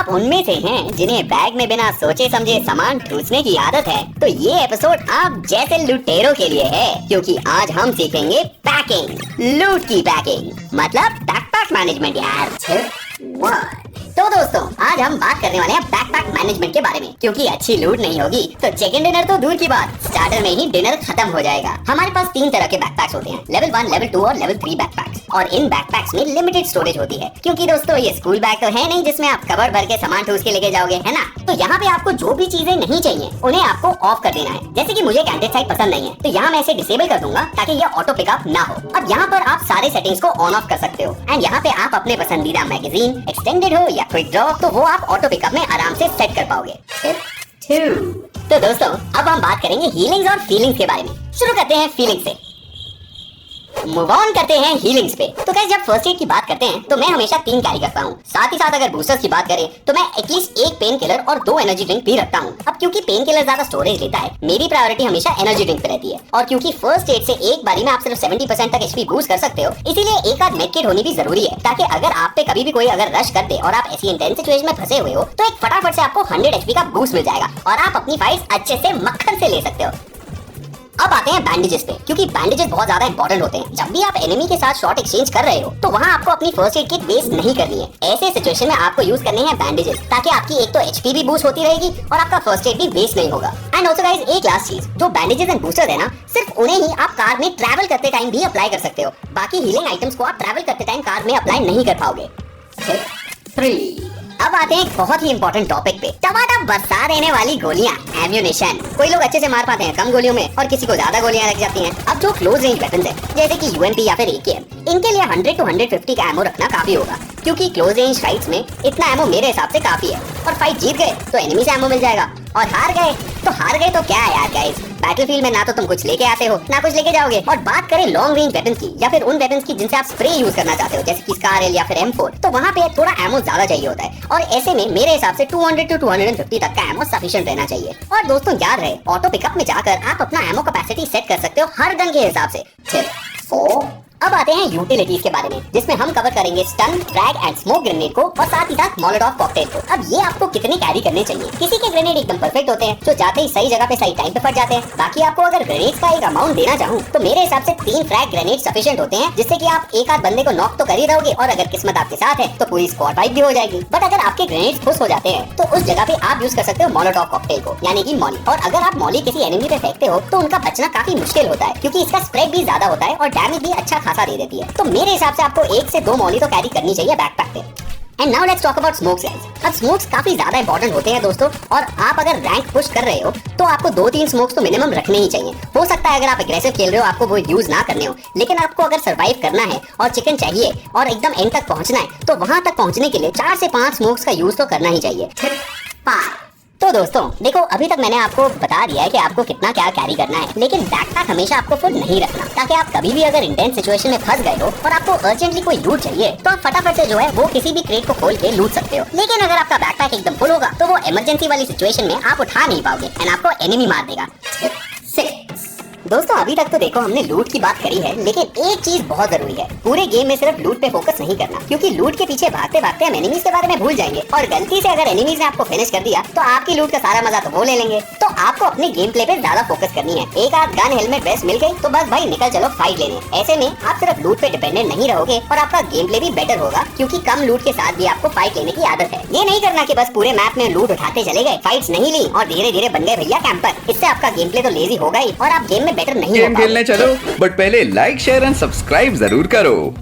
आप उनमें से हैं जिन्हें बैग में बिना सोचे समझे सामान ठूसने की आदत है, तो ये एपिसोड आप जैसे लुटेरों के लिए है, क्योंकि आज हम सीखेंगे पैकिंग, लूट की पैकिंग, मतलब बैकपैक मैनेजमेंट यार। तो दोस्तों आज हम बात करने वाले हैं बैकपैक मैनेजमेंट के बारे में, क्योंकि अच्छी लूट नहीं होगी तो चिकन डिनर तो दूर की बात, स्टार्टर में ही डिनर खत्म हो जाएगा। हमारे पास 3 तरह के बैकपैक्स होते हैं, लेवल 1, लेवल 2 और लेवल 3 बैकपैक्स। और इन बैकपैक्स में लिमिटेड स्टोरेज होती है, क्योंकि दोस्तों ये स्कूल बैग तो है नहीं जिसमें आप कवर भर के सामान ठूस के लेके जाओगे, है ना। तो यहाँ पे आपको जो भी चीजें नहीं चाहिए उन्हें आपको ऑफ कर देना है। जैसे कि मुझे कैंडिडेट साइड पसंद नहीं है तो यहाँ मैं इसे डिसेबल कर दूंगा ताकि ये ऑटो पिकअप ना हो। अब यहाँ पर आप सारे सेटिंग्स को ऑन ऑफ कर सकते हो एंड यहाँ पे आप अपने पसंदीदा मैगजीन, एक्सटेंडेड हो या क्विक ड्रॉ, तो वो आप ऑटो पिकअप में आराम से सेट कर पाओगे। तो दोस्तों अब हम बात करेंगे हीलिंग्स और फीलिंग्स के बारे में। शुरू करते हैं फीलिंग्स से, मूव ऑन करते हैं हीलिंग्स पे। तो गाइस जब फर्स्ट एड की बात करते हैं तो मैं हमेशा 3 कैरी करता हूँ। साथ ही साथ अगर बूस्टर्स की बात करें तो मैं एटलीस्ट 1 पेन किलर और 2 एनर्जी ड्रिंक भी रखता हूँ। अब क्योंकि पेन किलर ज्यादा स्टोरेज लेता है, मेरी प्रायोरिटी हमेशा एनर्जी ड्रिंक पे रहती है। और क्योंकि फर्स्ट एड से एक बारी में आप सिर्फ 70% तक एचपी बूस्ट कर सकते हो, इसीलिए एक आध मेडकिट होनी भी जरूरी है, ताकि अगर आप पे कभी भी कोई अगर रश कर दे और आप ऐसी इंटेंस सिचुएशन में फंसे हुए हो तो एक फटाफट से आपको 100 एचपी का बूस्ट मिल जाएगा और आप अपनी फाइट्स अच्छे से मक्खन से ले सकते हो। अब आते हैं बैंडेजेस पे, क्योंकि बैंडेजेस बहुत ज्यादा इंपॉर्टेंट होते हैं। जब भी आप एनिमी के साथ शॉट एक्सचेंज कर रहे हो तो वहाँ आपको अपनी फर्स्ट एड किट वेस्ट नहीं करनी है। ऐसे सिचुएशन में आपको यूज करने हैं बैंडेजेस, ताकि आपकी एक तो एचपी भी बूस्ट होती रहेगी और आपका फर्स्ट एड भी वेस्ट नहीं होगा। एंड ऑल्सो गाइस एक लास्ट चीज, जो बैंडेजेस एंड बूस्टर है ना, सिर्फ उन्हें ही आप कार में ट्रैवल करते टाइम भी अप्लाई कर सकते हो। बाकी हीलिंग आइटम्स को आप ट्रैवल करते टाइम कार में अप्लाई नहीं कर पाओगे। 3 अब आते हैं एक बहुत ही इंपॉर्टेंट टॉपिक पे, टमाटर बरसा देने वाली गोलियां, एम्यूनेशन। कोई लोग अच्छे से मार पाते हैं कम गोलियों में और किसी को ज्यादा गोलियां लग जाती हैं। अब जो क्लोज रेंज वेपन्स है जैसे कि यूएमपी या फिर एकेएम, इनके लिए 100 to 150 का एमो रखना काफी होगा, क्योंकि क्लोज रेंज फाइट्स में इतना एमो मेरे हिसाब से काफी है। और फाइट जीत गए तो एनिमी से एमो मिल जाएगा और हार गए तो क्या है यार गाइस, बैटलफील्ड में ना तो तुम कुछ लेके आते हो ना कुछ लेके जाओगे। और बात करें लॉन्ग रेंज वेपन्स की या फिर उन वेपन्स की जिनसे आप स्प्रे यूज करना चाहते हो, जैसे कि स्कार या फिर M4, तो वहाँ पे थोड़ा एमो ज्यादा चाहिए होता है। और ऐसे में मेरे हिसाब से 200 to 250 तक का एमो सफिशिएंट रहना चाहिए। और दोस्तों याद रहे, ऑटो पिकअप में जाकर आप अपना एमो कैपेसिटी सेट कर सकते हो हर गन के हिसाब से। 4 अब आते हैं यूटिलिटीज के बारे में, जिसमें हम कवर करेंगे stun, frag and smoke grenade को और साथ ही साथ मोलोटोव कॉकटेल को। अब ये आपको कितने कैरी करने चाहिए? किसी के ग्रेनेड एकदम परफेक्ट होते हैं जो जाते ही सही जगह पे सही टाइम पे फट जाते हैं। बाकी आपको अगर ग्रेनेड्स का एक अमाउंट देना चाहूँ तो मेरे हिसाब से 3 फ्रैग ग्रेनेड सफिशिएंट होते हैं, जिससे कि आप एक आध बंदे को नॉक तो कर ही रहोगे और अगर किस्मत आपके साथ है तो पूरी स्क्वाड वाइप भी हो जाएगी। बट अगर आपके ग्रेनेड्स खुश हो जाते हैं तो उस जगह पे आप यूज कर सकते हो मोलोटोव कॉकटेल को, यानी कि मॉली। और अगर आप मॉली किसी एनिमी पे फेंकते हो तो उनका बचना काफी मुश्किल होता है, क्योंकि इसका स्प्रेड भी ज्यादा होता है और डैमेज भी अच्छा खासा दे देती है। तो मेरे हिसाब से आपको 1 से 2 मॉली तो कैरी करनी चाहिए बैकपैक पे। And now let's talk about smokes guys. अब स्मोक्स काफी ज्यादा इंपॉर्टेंट होते हैं दोस्तों, और आप अगर रैंक पुश कर रहे हो तो आपको 2-3 स्मोक्स तो मिनिमम रखने ही चाहिए। हो सकता है अगर आप एग्रेसिव खेल रहे हो आपको वो यूज ना करने हो, लेकिन आपको अगर सरवाइव करना है और चिकन चाहिए और एकदम एंड तक पहुंचना है तो वहां तक पहुंचने के लिए 4 से 5 स्मोक्स का यूज तो करना ही चाहिए। 5 तो दोस्तों देखो, अभी तक मैंने आपको बता दिया है कि आपको कितना क्या कैरी करना है, लेकिन बैकपैक हमेशा आपको फुल नहीं रखना, ताकि आप कभी भी अगर इंटेंस सिचुएशन में फंस गए हो और आपको अर्जेंटली कोई लूट चाहिए तो आप फटाफट से जो है वो किसी भी क्रेट को खोल के लूट सकते हो। लेकिन अगर आपका बैकपैक एकदम फुल होगा तो वो इमरजेंसी वाली सिचुएशन में आप उठा नहीं पाओगे एंड आपको एनिमी मार देगा। 6 दोस्तों अभी तक तो देखो हमने लूट की बात करी है, लेकिन एक चीज बहुत जरूरी है, पूरे गेम में सिर्फ लूट पे फोकस नहीं करना, क्योंकि लूट के पीछे भागते भागते हम एनिमीज के बारे में भूल जाएंगे और गलती से अगर एनिमीज ने आपको फिनिश कर दिया तो आपकी लूट का सारा मजा तो वो ले लेंगे। तो आपको अपने गेम प्ले पे ज्यादा फोकस करनी है। एक आध गन, हेलमेट, वेस्ट मिल गई तो बस भाई निकल चलो फाइट लेने। ऐसे में आप सिर्फ लूट पे डिपेंडेंट नहीं रहोगे और आपका गेम प्ले भी बेटर होगा, क्योंकि कम लूट के साथ भी आपको फाइट लेने की आदत है। ये नहीं करना कि बस पूरे मैप में लूट उठाते चले गए, फाइट्स नहीं ली और धीरे धीरे बन गए भैया कैंपर। इससे आपका गेम प्ले तो लेजी होगा ही और आप गेम में बेटर नहीं हो पाओगे। चलो, बट पहले लाइक, शेयर एंड सब्सक्राइब जरूर करो।